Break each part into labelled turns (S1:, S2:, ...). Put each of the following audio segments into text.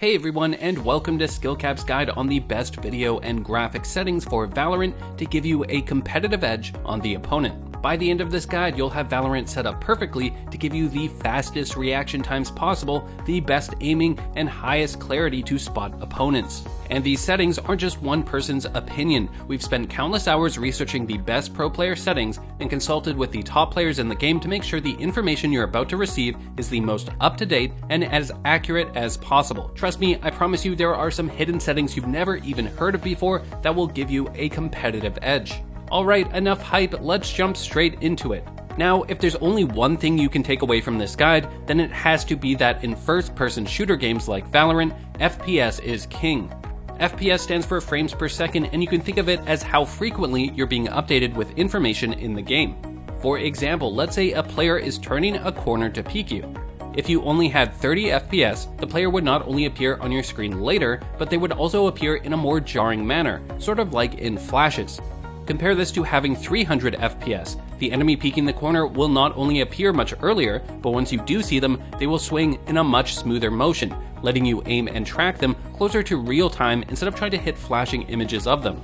S1: Hey everyone, and welcome to SKILLCAPPED's guide on the best video and graphic settings for Valorant to give you a competitive edge on the opponent. By the end of this guide, you'll have Valorant set up perfectly to give you the fastest reaction times possible, the best aiming, and highest clarity to spot opponents. And these settings aren't just one person's opinion. We've spent countless hours researching the best pro player settings and consulted with the top players in the game to make sure the information you're about to receive is the most up-to-date and as accurate as possible. Trust me, I promise you there are some hidden settings you've never even heard of before that will give you a competitive edge. Alright, enough hype, let's jump straight into it. Now, if there's only one thing you can take away from this guide, then it has to be that in first-person shooter games like Valorant, FPS is king. FPS stands for frames per second, and you can think of it as how frequently you're being updated with information in the game. For example, let's say a player is turning a corner to peek you. If you only had 30 FPS, the player would not only appear on your screen later, but they would also appear in a more jarring manner, sort of like in flashes. Compare this to having 300 FPS. The enemy peeking the corner will not only appear much earlier, but once you do see them, they will swing in a much smoother motion, letting you aim and track them closer to real time instead of trying to hit flashing images of them.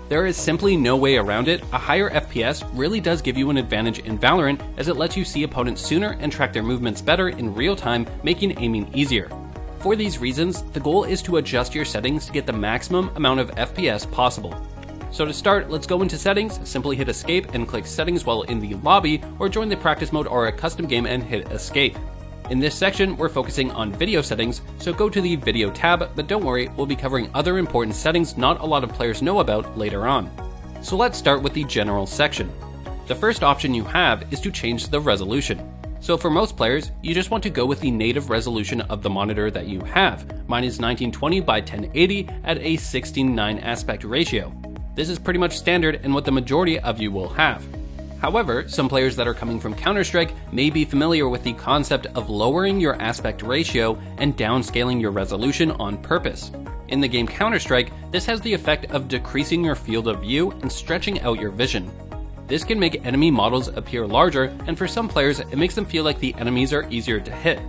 S1: There is simply no way around it. A higher FPS really does give you an advantage in Valorant, as it lets you see opponents sooner and track their movements better in real time, making aiming easier. For these reasons, the goal is to adjust your settings to get the maximum amount of FPS possible. So to start, let's go into settings, simply hit escape and click settings while in the lobby, or join the practice mode or a custom game and hit escape. In this section, we're focusing on video settings, so go to the video tab, but don't worry, we'll be covering other important settings not a lot of players know about later on. So let's start with the general section. The first option you have is to change the resolution. So for most players, you just want to go with the native resolution of the monitor that you have. Mine is 1920 by 1080 at a 16:9 aspect ratio. This is pretty much standard and what the majority of you will have. However, some players that are coming from Counter-Strike may be familiar with the concept of lowering your aspect ratio and downscaling your resolution on purpose. In the game Counter-Strike, this has the effect of decreasing your field of view and stretching out your vision. This can make enemy models appear larger, and for some players, it makes them feel like the enemies are easier to hit.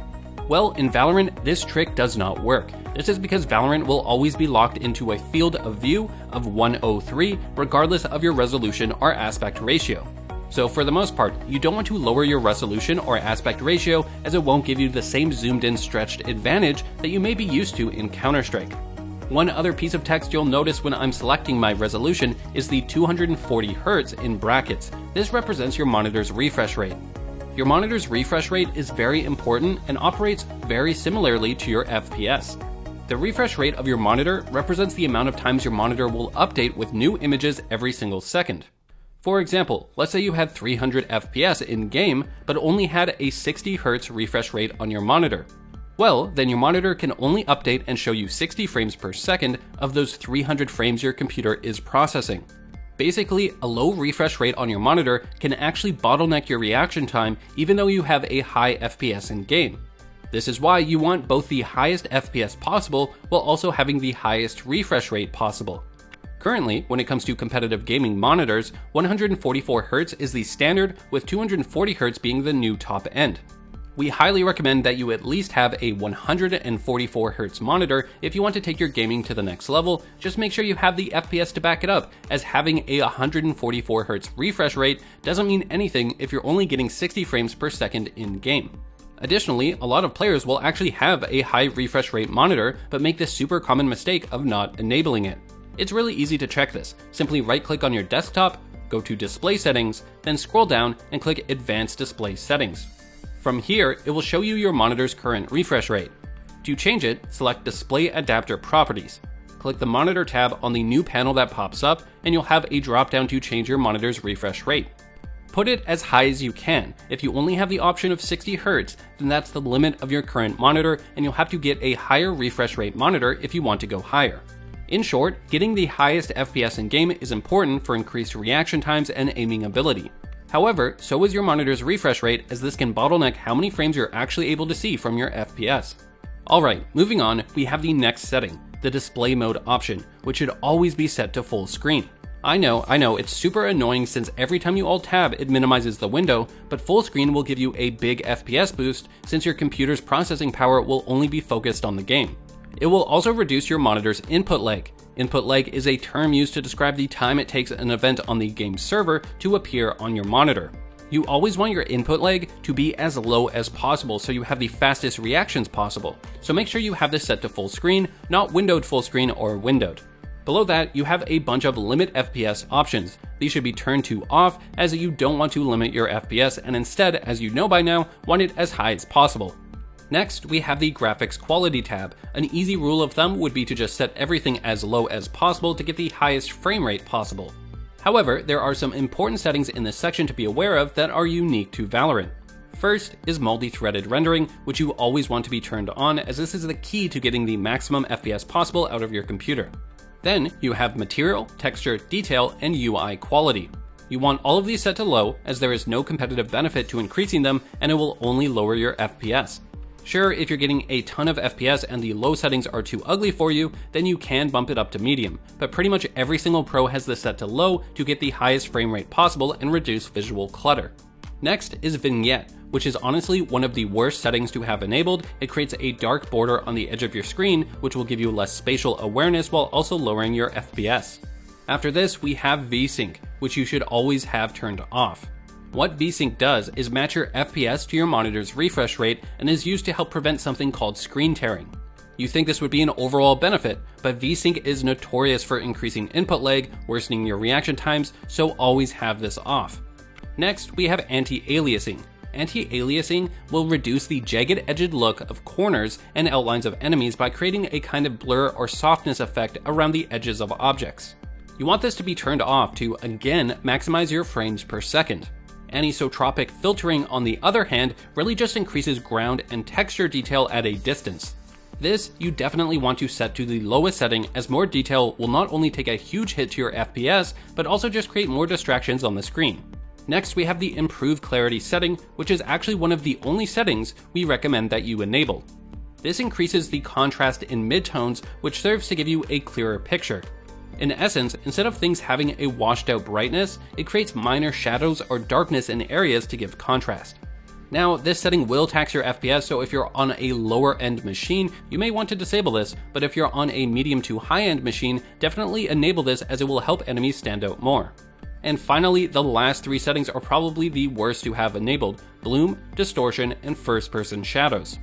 S1: Well, in Valorant, this trick does not work. This is because Valorant will always be locked into a field of view of 103, regardless of your resolution or aspect ratio. So for the most part, you don't want to lower your resolution or aspect ratio, as it won't give you the same zoomed in stretched advantage that you may be used to in Counter-Strike. One other piece of text you'll notice when I'm selecting my resolution is the 240 Hz in brackets. This represents your monitor's refresh rate. Your monitor's refresh rate is very important and operates very similarly to your FPS. The refresh rate of your monitor represents the amount of times your monitor will update with new images every single second. For example, let's say you had 300 FPS in-game, but only had a 60 Hz refresh rate on your monitor. Well, then your monitor can only update and show you 60 frames per second of those 300 frames your computer is processing. Basically, a low refresh rate on your monitor can actually bottleneck your reaction time even though you have a high FPS in-game. This is why you want both the highest FPS possible while also having the highest refresh rate possible. Currently, when it comes to competitive gaming monitors, 144 Hz is the standard, with 240 Hz being the new top end. We highly recommend that you at least have a 144 Hz monitor if you want to take your gaming to the next level. Just make sure you have the FPS to back it up, as having a 144 Hz refresh rate doesn't mean anything if you're only getting 60 frames per second in-game. Additionally, a lot of players will actually have a high refresh rate monitor, but make this super common mistake of not enabling it. It's really easy to check this. Simply right-click on your desktop, go to Display Settings, then scroll down and click Advanced Display Settings. From here, it will show you your monitor's current refresh rate. To change it, select Display Adapter Properties. Click the Monitor tab on the new panel that pops up, and you'll have a drop-down to change your monitor's refresh rate. Put it as high as you can. If you only have the option of 60 Hz, then that's the limit of your current monitor, and you'll have to get a higher refresh rate monitor if you want to go higher. In short, getting the highest FPS in-game is important for increased reaction times and aiming ability. However, so is your monitor's refresh rate, as this can bottleneck how many frames you're actually able to see from your FPS. Alright, moving on, we have the next setting, the display mode option, which should always be set to full screen. I know, it's super annoying since every time you alt-tab it minimizes the window, but full screen will give you a big FPS boost since your computer's processing power will only be focused on the game. It will also reduce your monitor's input lag. Input lag is a term used to describe the time it takes an event on the game server to appear on your monitor. You always want your input lag to be as low as possible so you have the fastest reactions possible. So make sure you have this set to full screen, not windowed full screen or windowed. Below that, you have a bunch of limit FPS options. These should be turned to off as you don't want to limit your FPS and instead, as you know by now, want it as high as possible. Next, we have the graphics quality tab. An easy rule of thumb would be to just set everything as low as possible to get the highest frame rate possible. However, there are some important settings in this section to be aware of that are unique to Valorant. First is multi-threaded rendering, which you always want to be turned on as this is the key to getting the maximum FPS possible out of your computer. Then you have material, texture, detail, and UI quality. You want all of these set to low as there is no competitive benefit to increasing them and it will only lower your FPS. Sure, if you're getting a ton of FPS and the low settings are too ugly for you, then you can bump it up to medium, but pretty much every single pro has this set to low to get the highest frame rate possible and reduce visual clutter. Next is vignette, which is honestly one of the worst settings to have enabled. It creates a dark border on the edge of your screen, which will give you less spatial awareness while also lowering your FPS. After this, we have VSync, which you should always have turned off. What VSync does is match your FPS to your monitor's refresh rate and is used to help prevent something called screen tearing. You think this would be an overall benefit, but VSync is notorious for increasing input lag, worsening your reaction times, so always have this off. Next, we have anti-aliasing. Anti-aliasing will reduce the jagged-edged look of corners and outlines of enemies by creating a kind of blur or softness effect around the edges of objects. You want this to be turned off to, again, maximize your frames per second. Anisotropic filtering, on the other hand, really just increases ground and texture detail at a distance. This you definitely want to set to the lowest setting as more detail will not only take a huge hit to your FPS, but also just create more distractions on the screen. Next, we have the improved clarity setting, which is actually one of the only settings we recommend that you enable. This increases the contrast in midtones, which serves to give you a clearer picture. In essence, instead of things having a washed out brightness, it creates minor shadows or darkness in areas to give contrast. Now, this setting will tax your FPS, so if you're on a lower end machine, you may want to disable this, but if you're on a medium to high end machine, definitely enable this as it will help enemies stand out more. And finally, the last three settings are probably the worst to have enabled: bloom, distortion, and first person shadows.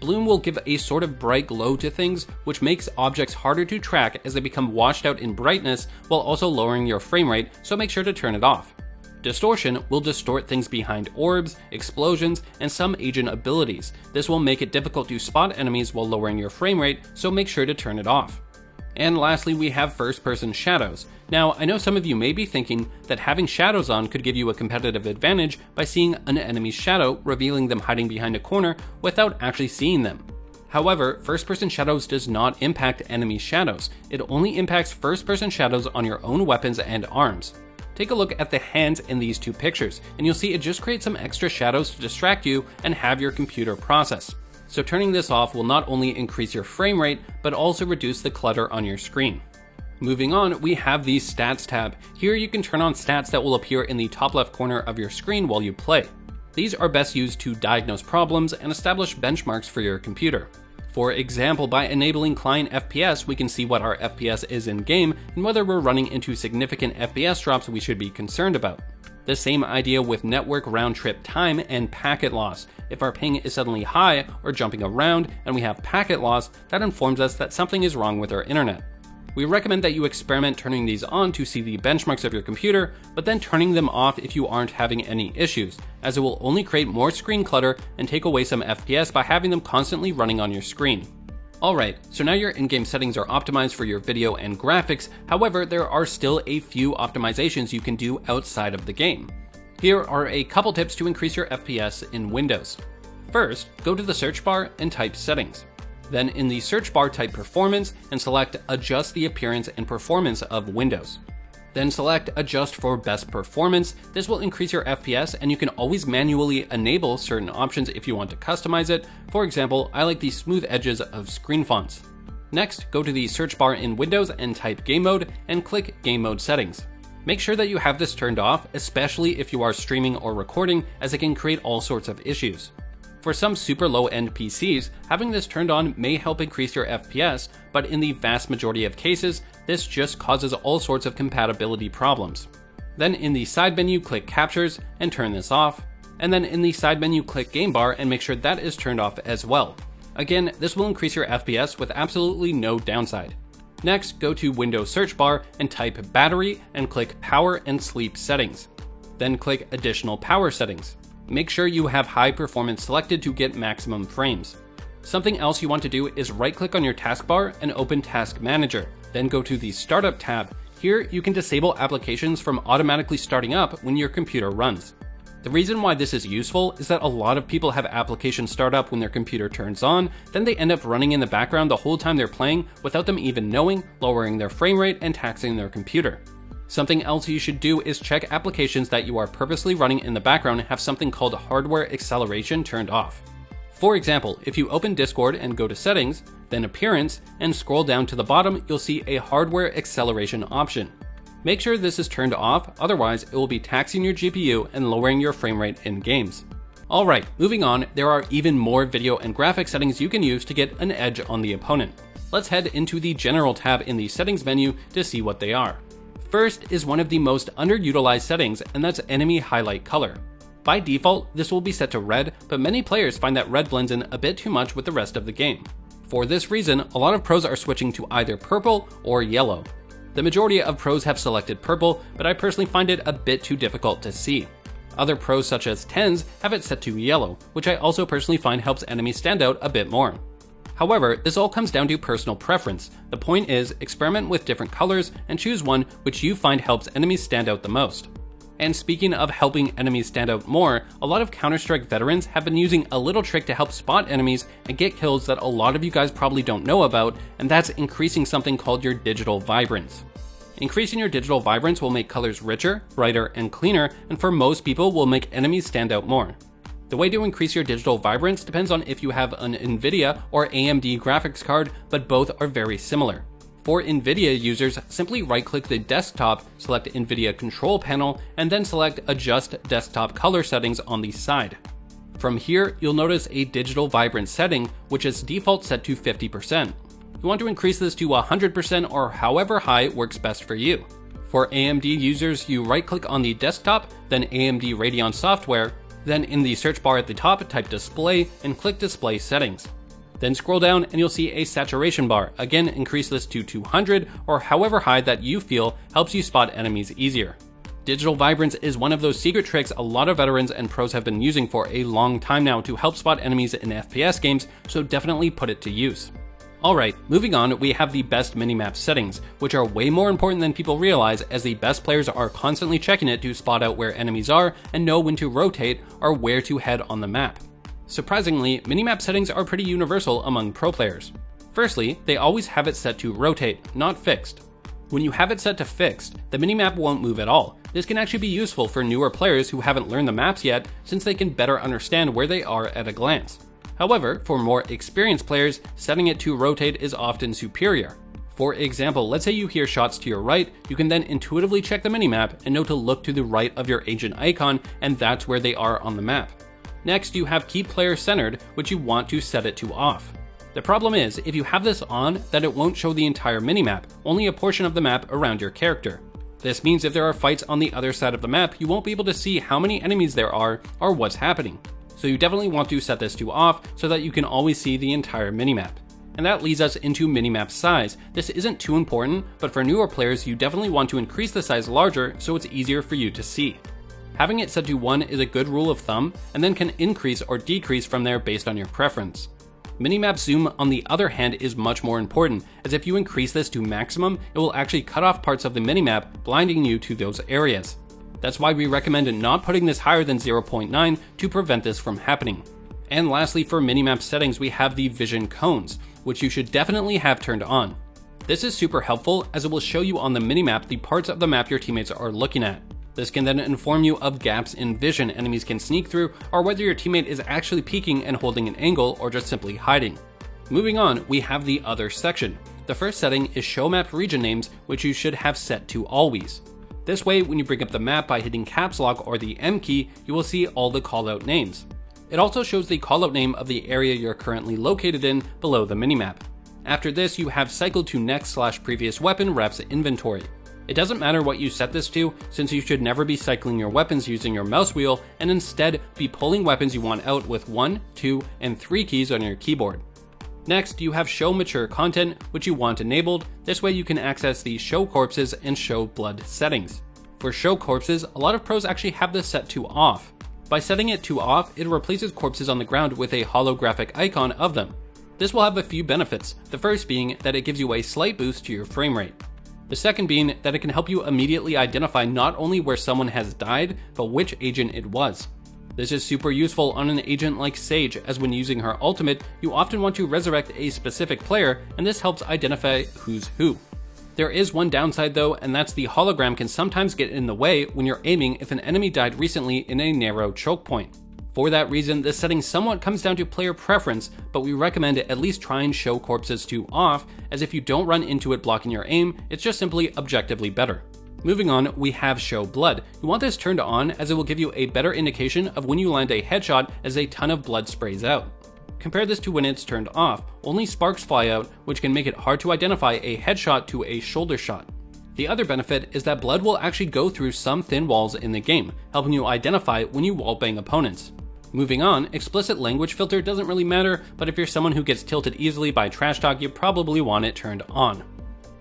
S1: Bloom will give a sort of bright glow to things, which makes objects harder to track as they become washed out in brightness while also lowering your frame rate, so make sure to turn it off. Distortion will distort things behind orbs, explosions, and some agent abilities. This will make it difficult to spot enemies while lowering your frame rate, so make sure to turn it off. And lastly, we have first-person shadows. Now, I know some of you may be thinking that having shadows on could give you a competitive advantage by seeing an enemy's shadow, revealing them hiding behind a corner without actually seeing them. However, first-person shadows does not impact enemy shadows. It only impacts first-person shadows on your own weapons and arms. Take a look at the hands in these two pictures, and you'll see it just creates some extra shadows to distract you and have your computer process. So turning this off will not only increase your frame rate, but also reduce the clutter on your screen. Moving on, we have the Stats tab. Here you can turn on stats that will appear in the top left corner of your screen while you play. These are best used to diagnose problems and establish benchmarks for your computer. For example, by enabling client FPS, we can see what our FPS is in game and whether we're running into significant FPS drops we should be concerned about. The same idea with network round trip time and packet loss. If our ping is suddenly high or jumping around and we have packet loss, that informs us that something is wrong with our internet. We recommend that you experiment turning these on to see the benchmarks of your computer, but then turning them off if you aren't having any issues, as it will only create more screen clutter and take away some FPS by having them constantly running on your screen. Alright, so now your in-game settings are optimized for your video and graphics, however, there are still a few optimizations you can do outside of the game. Here are a couple tips to increase your FPS in Windows. First, go to the search bar and type Settings. Then in the search bar type Performance and select Adjust the appearance and performance of Windows. Then select Adjust for best performance. This will increase your FPS and you can always manually enable certain options if you want to customize it. For example, I like the smooth edges of screen fonts. Next, go to the search bar in Windows and type Game Mode and click Game Mode Settings. Make sure that you have this turned off, especially if you are streaming or recording, as it can create all sorts of issues. For some super low-end PCs, having this turned on may help increase your FPS, but in the vast majority of cases, this just causes all sorts of compatibility problems. Then in the side menu, click Captures and turn this off, and then in the side menu, click Game Bar and make sure that is turned off as well. Again, this will increase your FPS with absolutely no downside. Next, go to Windows search bar and type Battery and click Power and Sleep Settings. Then click Additional Power Settings. Make sure you have high performance selected to get maximum frames. Something else you want to do is right-click on your taskbar and open Task Manager. Then go to the Startup tab. Here, you can disable applications from automatically starting up when your computer runs. The reason why this is useful is that a lot of people have applications start up when their computer turns on, then they end up running in the background the whole time they're playing without them even knowing, lowering their frame rate and taxing their computer. Something else you should do is check applications that you are purposely running in the background have something called hardware acceleration turned off. For example, if you open Discord and go to Settings, then Appearance, and scroll down to the bottom, you'll see a hardware acceleration option. Make sure this is turned off, otherwise it will be taxing your GPU and lowering your frame rate in games. Alright, moving on, there are even more video and graphic settings you can use to get an edge on the opponent. Let's head into the General tab in the Settings menu to see what they are. First is one of the most underutilized settings, and that's enemy highlight color. By default, this will be set to red, but many players find that red blends in a bit too much with the rest of the game. For this reason, a lot of pros are switching to either purple or yellow. The majority of pros have selected purple, but I personally find it a bit too difficult to see. Other pros such as Tens have it set to yellow, which I also personally find helps enemies stand out a bit more. However, this all comes down to personal preference. The point is, experiment with different colors and choose one which you find helps enemies stand out the most. And speaking of helping enemies stand out more, a lot of Counter-Strike veterans have been using a little trick to help spot enemies and get kills that a lot of you guys probably don't know about, and that's increasing something called your digital vibrance. Increasing your digital vibrance will make colors richer, brighter, and cleaner, and for most people will make enemies stand out more. The way to increase your digital vibrance depends on if you have an NVIDIA or AMD graphics card, but both are very similar. For NVIDIA users, simply right-click the desktop, select NVIDIA Control Panel, and then select Adjust Desktop Color Settings on the side. From here, you'll notice a digital vibrance setting, which is default set to 50%. You want to increase this to 100% or however high works best for you. For AMD users, you right-click on the desktop, then AMD Radeon Software, then in the search bar at the top, type Display and click Display Settings. Then scroll down and you'll see a saturation bar. Again, increase this to 200 or however high that you feel helps you spot enemies easier. Digital vibrance is one of those secret tricks a lot of veterans and pros have been using for a long time now to help spot enemies in FPS games, so definitely put it to use. Alright, moving on, we have the best minimap settings, which are way more important than people realize, as the best players are constantly checking it to spot out where enemies are and know when to rotate or where to head on the map. Surprisingly, minimap settings are pretty universal among pro players. Firstly, they always have it set to rotate, not fixed. When you have it set to fixed, the minimap won't move at all. This can actually be useful for newer players who haven't learned the maps yet, since they can better understand where they are at a glance. However, for more experienced players, setting it to rotate is often superior. For example, let's say you hear shots to your right, you can then intuitively check the minimap and know to look to the right of your agent icon, and that's where they are on the map. Next, you have Keep Player Centered, which you want to set it to off. The problem is, if you have this on, that it won't show the entire minimap, only a portion of the map around your character. This means if there are fights on the other side of the map, you won't be able to see how many enemies there are or what's happening. So you definitely want to set this to off so that you can always see the entire minimap. And that leads us into minimap size. This isn't too important, but for newer players, you definitely want to increase the size larger so it's easier for you to see. Having it set to 1 is a good rule of thumb, and then can increase or decrease from there based on your preference. Minimap zoom, on the other hand, is much more important, as if you increase this to maximum, it will actually cut off parts of the minimap, blinding you to those areas. That's why we recommend not putting this higher than 0.9 to prevent this from happening. And lastly, for minimap settings, we have the vision cones, which you should definitely have turned on. This is super helpful, as it will show you on the minimap the parts of the map your teammates are looking at. This can then inform you of gaps in vision enemies can sneak through, or whether your teammate is actually peeking and holding an angle or just simply hiding. Moving on, we have the other section. The first setting is show map region names, which you should have set to always. This way, when you bring up the map by hitting caps lock or the M key, you will see all the callout names. It also shows the callout name of the area you're currently located in below the minimap. After this, you have cycle to next/previous weapon reps inventory. It doesn't matter what you set this to, since you should never be cycling your weapons using your mouse wheel, and instead be pulling weapons you want out with 1, 2, and 3 keys on your keyboard. Next, you have show mature content, which you want enabled. This way you can access the show corpses and show blood settings. For show corpses, a lot of pros actually have this set to off. By setting it to off, it replaces corpses on the ground with a holographic icon of them. This will have a few benefits, the first being that it gives you a slight boost to your frame rate. The second being that it can help you immediately identify not only where someone has died, but which agent it was. This is super useful on an agent like Sage, as when using her ultimate, you often want to resurrect a specific player, and this helps identify who's who. There is one downside though, and that's the hologram can sometimes get in the way when you're aiming if an enemy died recently in a narrow choke point. For that reason, this setting somewhat comes down to player preference, but we recommend at least try and show corpses to off, as if you don't run into it blocking your aim, it's just simply objectively better. Moving on, we have show blood. You want this turned on as it will give you a better indication of when you land a headshot as a ton of blood sprays out. Compare this to when it's turned off, only sparks fly out, which can make it hard to identify a headshot to a shoulder shot. The other benefit is that blood will actually go through some thin walls in the game, helping you identify when you wallbang opponents. Moving on, explicit language filter doesn't really matter, but if you're someone who gets tilted easily by trash talk, you probably want it turned on.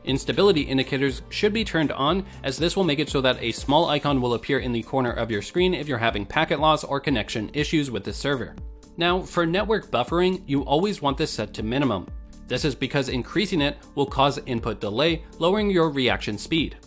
S1: Instability indicators should be turned on, as this will make it so that a small icon will appear in the corner of your screen if you're having packet loss or connection issues with the server. Now, for network buffering, you always want this set to minimum. This is because increasing it will cause input delay, lowering your reaction speed.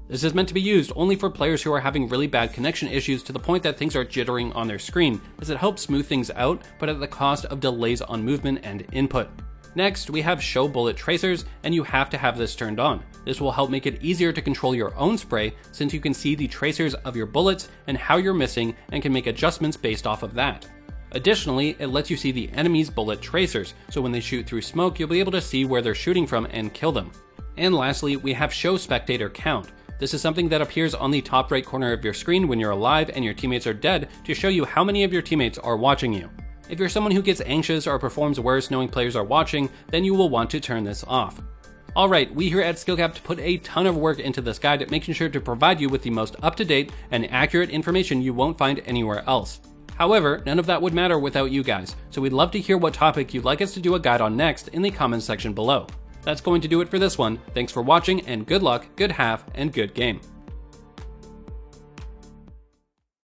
S1: This is meant to be used only for players who are having really bad connection issues to the point that things are jittering on their screen, as it helps smooth things out, but at the cost of delays on movement and input. Next, we have show bullet tracers, and you have to have this turned on. This will help make it easier to control your own spray, since you can see the tracers of your bullets and how you're missing, and can make adjustments based off of that. Additionally, it lets you see the enemy's bullet tracers, so when they shoot through smoke, you'll be able to see where they're shooting from and kill them. And lastly, we have show spectator count. This is something that appears on the top right corner of your screen when you're alive and your teammates are dead to show you how many of your teammates are watching you. If you're someone who gets anxious or performs worse knowing players are watching, then you will want to turn this off. Alright, we here at SKILLCAPPED put a ton of work into this guide, making sure to provide you with the most up-to-date and accurate information you won't find anywhere else. However, none of that would matter without you guys, so we'd love to hear what topic you'd like us to do a guide on next in the comments section below. That's going to do it for this one. Thanks for watching, and good luck, good half, and good game.